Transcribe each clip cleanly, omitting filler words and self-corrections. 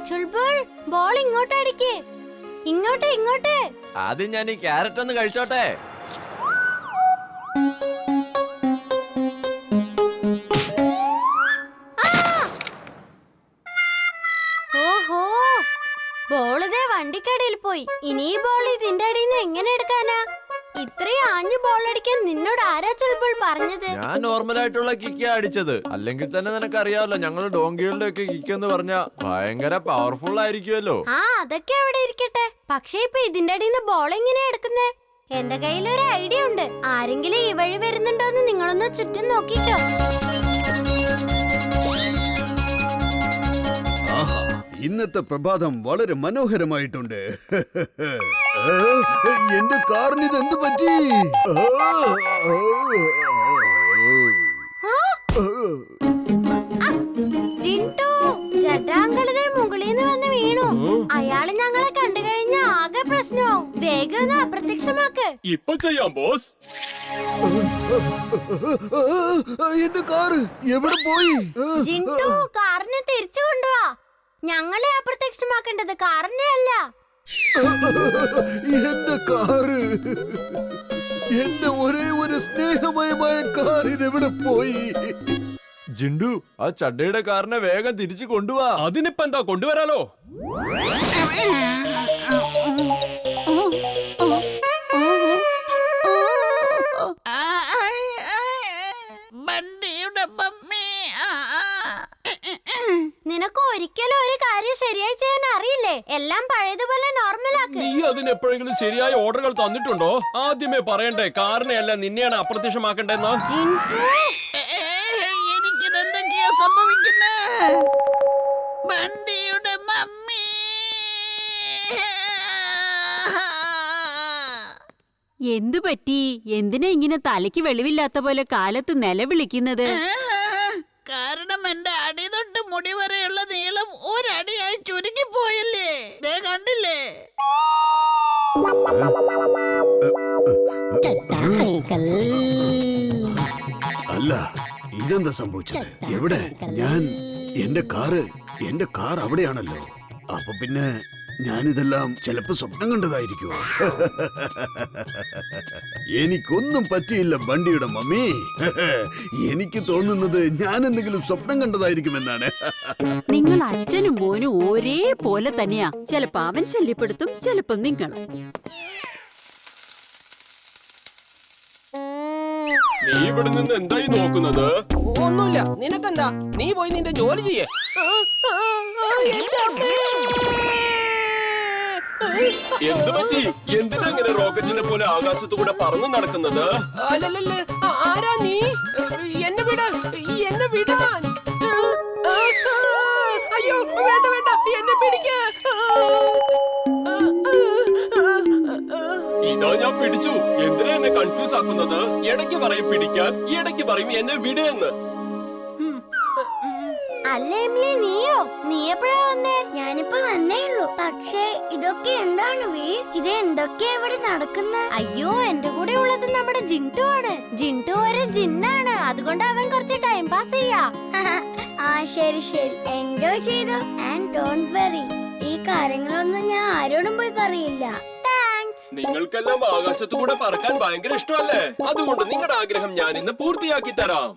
Chulbul ball ഇങ്ങോട്ട് അടിക്ക്. ഇങ്ങോട്ട് ഇങ്ങോട്ട്. ആദ്യം ഞാൻ ഈ ക്യാരറ്റ് ഒന്ന് കഴിച്ചോട്ടെ. ഓഹോ, ബോളിതേ വണ്ടിക്കടിയിൽ പോയി. ഇനി ഈ ബോൾ ഇതിന്റെ അടിയിൽ നിന്ന് എങ്ങനെ എടുക്കാനാ? ഇത്രയും ആഞ്ഞു ബോൾ അടിക്കാൻ നിന്നോട് ആരാ ചുൾബുൾ പറഞ്ഞത്? ഞാൻ നോർമൽ ആയിട്ടുള്ള കിക്കാ അടിച്ചത്. അല്ലെങ്കിൽ തന്നെ നിനക്കറിയാമല്ലോ, ഞങ്ങള് ഡോങ്കികളുടെ ഒക്കെ കിക്ക് എന്ന് പറഞ്ഞാ ഭയങ്കര പവർഫുൾ ആയിരിക്കുമല്ലോ. ആ, അതൊക്കെ അവിടെ ഇരിക്കട്ടെ. പക്ഷെ ഇപ്പൊ ഇതിന്റെ അടിയിൽ നിന്ന് ബോൾ എങ്ങനെയാ എടുക്കുന്നേ? എന്റെ കയ്യിൽ ഒരു ഐഡിയ ഉണ്ട്. ആരെങ്കിലും ഈ വഴി വരുന്നുണ്ടോന്ന് നിങ്ങളൊന്ന് ചുറ്റും നോക്കിക്കോ. ഇന്നത്തെ പ്രഭാതം വളരെ മനോഹരമായിട്ടുണ്ട്. എന്റെ കാറിന് ഇത് എന്ത് പറ്റി? ജിന്റു, ജഡ്രാങ്കളിതേ മുകളിൽ വന്ന് വീണു. അയാള് ഞങ്ങളെ കണ്ടു കഴിഞ്ഞ ആകെ പ്രശ്നവും. വേഗം ഒന്ന് അപ്രത്യക്ഷമാക്ക്. ഇപ്പൊ ചെയ്യാം ബോസ്. എന്റെ കാറ് എവിടെ പോയി? ജിന്റു, കാറിനെ തിരിച്ചു കൊണ്ടുവാ. ഞങ്ങളെ അപ്രത്യക്ഷമാക്കേണ്ടത് കാറിനെ അല്ല. എന്റെ കാറ്, എന്റെ ഒരേ ഒരു സ്നേഹമയമായ കാർ ഇതെവിടെ പോയി? ജിണ്ടു, ആ ചഡ്ഡയുടെ കാറിനെ വേഗം തിരിച്ചു കൊണ്ടുപോവാ. അതിനിപ്പോ എന്താ, കൊണ്ടുവരാലോ. നിനക്ക് ഒരിക്കലും ഒരു കാര്യം ശരിയായി ചെയ്യാൻ അറിയില്ലേ? എല്ലാം പഴയതുപോലെ നോർമലാക്ക്. നീ അതിനെപ്പോഴെങ്കിലും ശരിയായ ഓർഡറുകൾ തന്നിട്ടുണ്ടോ? ആദ്യമേ പറയണ്ടേ കാറിനെ അല്ല നിന്നെയാണ് അപ്രത്യക്ഷമാക്കണ്ടെന്ന്. എനിക്കിതെന്തൊക്കെയാ സംഭവിക്കുന്നത്? ബണ്ടിയുടെ മമ്മി. എന്തു പറ്റി? എന്തിനാ ഇങ്ങനെ തലയ്ക്ക് വെളിവില്ലാത്ത പോലെ കാലത്ത് നിലവിളിക്കുന്നത്? കാരണം എന്റെ അടി തൊട്ട് മുടി വരെയുള്ള നീളം ഒരടിയായി ചുരുങ്ങി പോയല്ലേ. ദേ കണ്ടില്ലേ? അല്ല, ഇതെന്താ സംഭവിച്ചത്? എവിടെ? എന്റെ കാർ അവിടെയാണല്ലോ. അപ്പൊ പിന്നെ ഞാനിതെല്ലാം ചിലപ്പോ സ്വപ്നം കണ്ടതായിരിക്കുമോ? എനിക്കൊന്നും പറ്റിയില്ല ബണ്ടിയുടെ മമ്മി. എനിക്ക് തോന്നുന്നത് ഞാൻ എന്തെങ്കിലും സ്വപ്നം കണ്ടതായിരിക്കുമെന്നാണ്. നിങ്ങൾ അച്ഛനും മോനും ഒരേ പോലെ തന്നെയാ. ചിലപ്പോ അവൻ ശല്യപ്പെടുത്തും, ചിലപ്പോ നിങ്ങൾ. നീ ഇവിടെ നിന്ന് എന്തായി നോക്കുന്നത്? ഒന്നുമില്ല. നിനക്കെന്താ? നീ പോയി നിന്റെ ജോലി ചെയ്യേ. എന്ത് പറ്റി? എന്തിനങ്ങനെ റോക്കറ്റിനെ പോലെ ആകാശത്തുകൂടെ പറന്നു നടക്കുന്നത്? അല്ലല്ലേ, ആരാ നീ? എന്നെ വിടാൻ, എന്നെ വിടാൻ. അയ്യോ വേണ്ട വേണ്ട, എന്നെ പിടിക്ക. ഇതാ ഞാൻ പിടിച്ചു. എന്തിനാ എന്നെ കൺഫ്യൂസ് ആക്കുന്നത്? ഇടയ്ക്ക് പറയും പിടിക്കാൻ, ഇടയ്ക്ക് പറയും എന്നെ വിടുന്ന്. അല്ല എമിലി, നീയോ? നീ എപ്പോഴാ വന്നേ? ഞാനിപ്പോ വന്നേ ഉള്ളൂ. പക്ഷേ ഇതൊക്കെ എന്താണ് വീർ? ഇത് എന്തൊക്കെയാ ഇവിടെ നടക്കുന്നത്? അയ്യോ, എന്റെ കൂടെ ഉള്ളത് നമ്മുടെ ജിന്റു ആണ്. ജിന്റു ഒരു ജിന്നാണ്. അതുകൊണ്ട് അവൻ കുറച്ച് ടൈം പാസ് ചെയ്യാ. ആ ശരി ശരി, എൻജോയ് ചെയ്തോ. ആൻഡ് ഡോണ്ട് വറി, ഈ കാര്യങ്ങളൊന്നും ഞാൻ ആരോടും പോയി പറയില്ല. നിങ്ങൾക്കെല്ലാം ആകാശത്തുകൂടെ പറക്കാൻ ഭയങ്കര ഇഷ്ടമല്ലേ? അതുകൊണ്ട് നിങ്ങളുടെ ആഗ്രഹം ഞാൻ ഇന്ന് പൂർത്തിയാക്കി തരാം.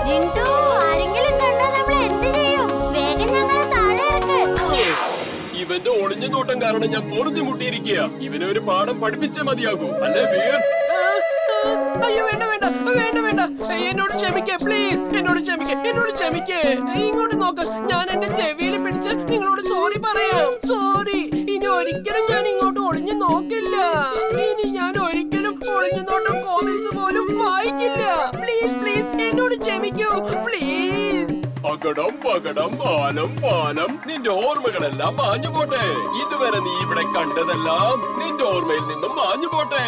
ജിന്റു, ആരെങ്കിലും കണ്ടാ നമ്മൾ എന്ത് ചെയ്യും? വേഗം ഞങ്ങളെ താഴെ ഇറക്ക്. ഇവന്റെ ഒളിഞ്ഞ നോട്ടം കാരണം ഞാൻ പൊറുതി മുട്ടിയിരിക്കുക. ഇവനെ ഒരു പാഠം പഠിപ്പിച്ചേ മതിയാകൂ, അല്ലേ വീർ? അയ്യോ വേണ്ട വേണ്ട വേണ്ട വേണ്ട, എന്നോട് ക്ഷമിക്കേ പ്ലീസ്. എന്നോട് ക്ഷമിക്കേ. ഇങ്ങോട്ട് നോക്ക്. ഞാൻ എന്റെ ചെവിയിൽ പിടിച്ച് നിങ്ങളോട് സോറി പറയാം. സോറി. ഇനി ഒരിക്കലും ഞാൻ ഇങ്ങോട്ട് ഒളിഞ്ഞു നോക്കില്ല. ഇനി ഞാൻ ഒരിക്കലും ഒളിഞ്ഞു നോട്ടം കോമിക്സ് പോലും വായിക്കില്ല. പ്ലീസ് പ്ലീസ്, എന്നോട് ക്ഷമിക്കൂ പ്ലീസ്. അകടം പകടം ആനം പാനം, നിന്റെ ഓർമ്മകളെല്ലാം മാഞ്ഞു പോട്ടെ. ഇതുവരെ നീ ഇവിടെ കണ്ടതെല്ലാം നിന്റെ ഓർമ്മയിൽ നിന്നും മാഞ്ഞു പോട്ടെ.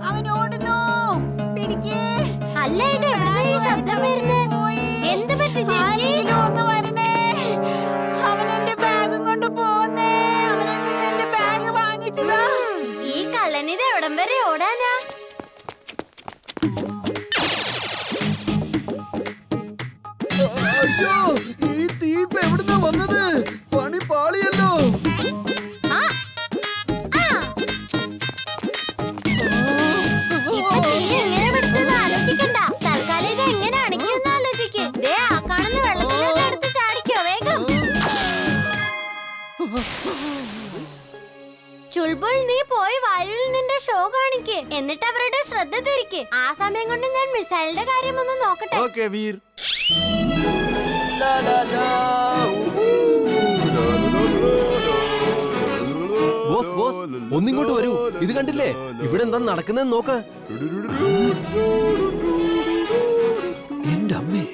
അവനോടുന്നു, പിടിക്കേ. അല്ല, ഇത് എവിടുന്നാ ഈ ശബ്ദം വരുന്നത്? എന്ത് പറ്റി ചേച്ചി? ഒന്ന് വരണേ. അവൻ എന്റെ ചുൾബുൾ, നീ പോയി വായുവിൽ നിന്റെ ഷോ കാണിക്ക്. എന്നിട്ട് അവരുടെ ശ്രദ്ധ തിരിക്ക്. ആ സമയം കൊണ്ട് ഞാൻ മിസൈലിന്റെ കാര്യം ഒന്ന് നോക്കട്ടെ. ഓക്കേ വീർ. ബോസ് ബോസ് ഒന്നിങ്ങോട്ട് വരൂ. ഇത് കണ്ടില്ലേ, ഇവിടെ എന്താ നടക്കുന്നതെന്ന് നോക്ക്. എന്റെ അമ്മേ,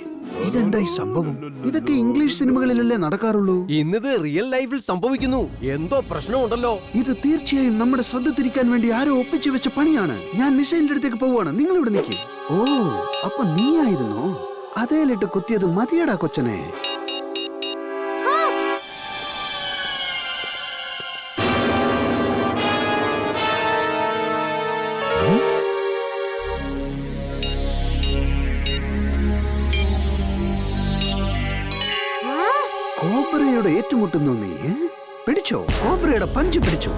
ഇതെന്തായി സംഭവം? ഇതൊക്കെ ഇംഗ്ലീഷ് സിനിമകളിലല്ലേ നടക്കാറുള്ളൂ. ഇന്നത് റിയൽ ലൈഫിൽ സംഭവിക്കുന്നു. എന്തോ പ്രശ്നമുണ്ടല്ലോ. ഇത് തീർച്ചയായും നമ്മുടെ ശ്രദ്ധ തിരിക്കാൻ വേണ്ടി ആരോ ഒപ്പിച്ചു വെച്ച പണിയാണ്. ഞാൻ മിസൈലിന്റെ അടുത്തേക്ക് പോവാണ്, നിങ്ങൾ ഇവിടെ നിൽക്കും. ഓ, അപ്പൊ നീ ആയിരുന്നോ? അതേലിട്ട് കുത്തിയത് മതിയടാ കൊച്ചനെ. കോബ്രയോട് ഏറ്റുമുട്ടുന്നു നീ? പിടിച്ചോ, കോബ്രയുടെ പഞ്ച് പിടിച്ചോ.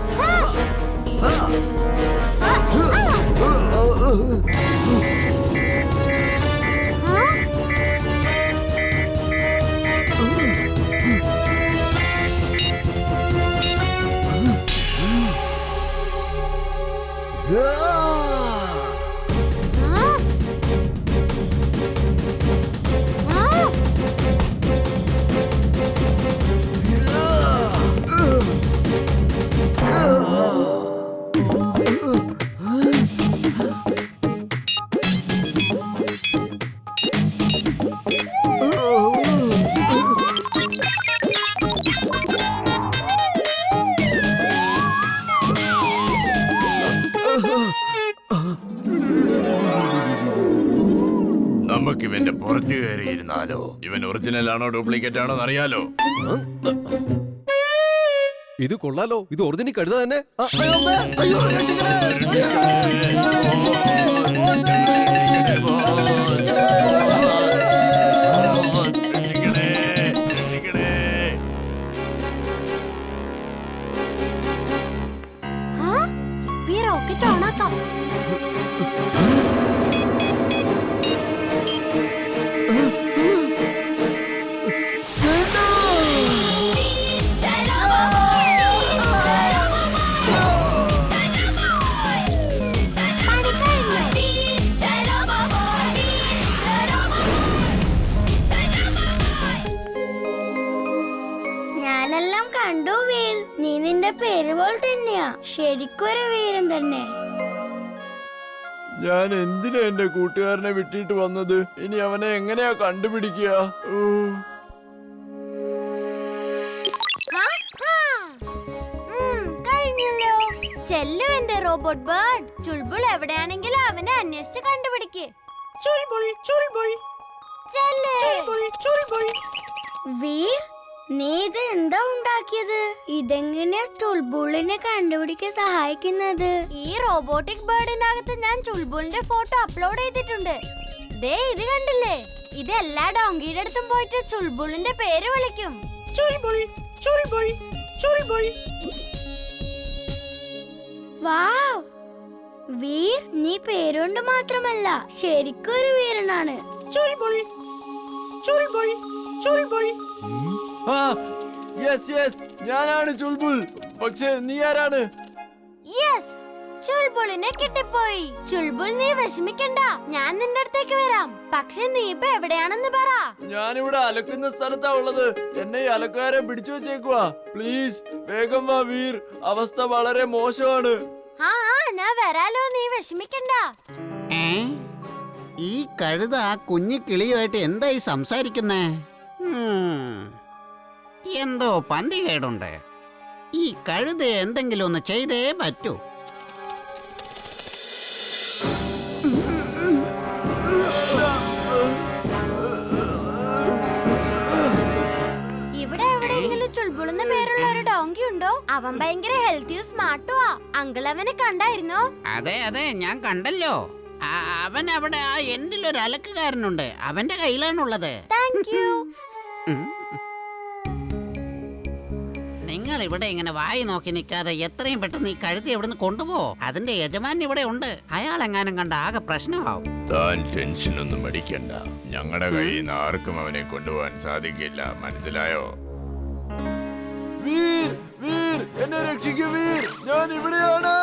നമുക്ക് ഇവന്റെ പുറത്ത് കയറിയിരുന്നാലോ? ഇവൻ ഒറിജിനൽ ആണോ ഡ്യൂപ്ലിക്കേറ്റ് ആണോ അറിയാലോ? ഇത് കൊള്ളാലോ, ഇത് ഒറിജിനൽ കഴുത തന്നെ. അയ്യോ, ഈ റോക്കറ്റ് ഓണാക്കാം. ഞാനെല്ലാം കണ്ടു വീർ. നീ നിന്റെ പേര് പോലെ തന്നെയാ, ശരിക്കൊരു വീരൻ തന്നെ. ഞാൻ എന്തിനാ എന്റെ കൂട്ടുകാരനെ വിട്ടിട്ട് വന്നത്? ഇനി അവനെ എങ്ങനെയാ കണ്ടുപിടിക്കുക? കഴിഞ്ഞല്ലോ. ചെല്ലു എന്റെ റോബോട്ട് ബേർഡ്. ചുൾബുൾ എവിടെയാണെങ്കിലും അവനെ അന്വേഷിച്ച് കണ്ടുപിടിക്ക്. വീർ, നീ ഇത് എന്താ ഉണ്ടാക്കിയത്? ഇതെങ്ങനെയാ ചുൾബുളിനെ കണ്ടുപിടിക്കാൻ സഹായിക്കുന്നത്? ഈ റോബോട്ടിക് ബേർഡിനകത്ത് ഞാൻ ചുൾബുളിന്റെ ഫോട്ടോ അപ്ലോഡ് ചെയ്തിട്ടുണ്ട്. ദേ ഇത് കണ്ടില്ലേ? ഇത് എല്ലാ ഡോങ്കിയുടെ അടുത്തും പോയിട്ട് ചുൾബുളിന്റെ പേര് വിളിക്കും. വാവ് വീർ, നീ പേരുകൊണ്ട് മാത്രമല്ല ശരിക്കൊരു വീരനാണ്. ഞാനാണ് ചുൾബുൾ. പക്ഷെ നീ ആരാണ്? യെസ്, ചുൾബുളിനെ കിട്ടിപ്പോയി. ചുൾബുൾ, നീ വിഷമിക്കണ്ട, ഞാൻ നിന്റെ അടുത്തേക്ക് വരാം. പക്ഷെ നീ ഇപ്പൊ എവിടെയാണെന്ന് പറ. ഞാനിവിടെ അലക്കുന്ന സ്ഥലത്താ ഉള്ളത്. എന്നെ ഈ അലക്കാരെ പിടിച്ചു വെച്ചേക്കുവാ. പ്ലീസ് വേഗം വാ വീർ, അവസ്ഥ വളരെ മോശമാണ്. ആ ഞാൻ വരാലോ, നീ വിഷമിക്കണ്ട. ഈ കഴുത ആ കുഞ്ഞു കിളിയുമായിട്ട് എന്തായി സംസാരിക്കുന്നേ? എന്തോ പന്തി കേടുണ്ട്. ഈ കഴുത എന്തെങ്കിലും ഒന്ന് ചെയ്തേ പറ്റൂ. ഇവിടെ എവിടെയെങ്കിലും ചുൾബുളെന്ന പേരുള്ള ഒരു ഡോങ്കി ഉണ്ടോ? അവൻ ഭയങ്കര ഹെൽത്തിയും സ്മാർട്ടുവാ. അങ്കിൾ അവനെ കണ്ടായിരുന്നോ? അതെ അതെ, ഞാൻ കണ്ടല്ലോ. അവൻ അവിടെ ആ എൻഡിലൊരു അലക്കുകാരനുണ്ട്, അവന്റെ കയ്യിലാണുള്ളത്. Thank you. നിങ്ങൾ ഇവിടെ ഇങ്ങനെ വായി നോക്കി നിൽക്കാതെ എത്രയും പെട്ടെന്ന് ഈ കഴുതി എവിടുന്ന് കൊണ്ടുപോ. അതിന്റെ യജമാൻ ഇവിടെ ഉണ്ട്. അയാൾ എങ്ങാനും കണ്ട ആകെ പ്രശ്നമാവും. താൻ ടെൻഷനൊന്നും അടിക്കണ്ട. ഞങ്ങളുടെ കയ്യിൽ നിന്ന് ആർക്കും അവനെ കൊണ്ടുപോകാൻ സാധിക്കില്ല, മനസ്സിലായോ? വീർ, എന്നെ രക്ഷിക്കൂ വീർ, ഞാൻ ഇവിടെയാണ്.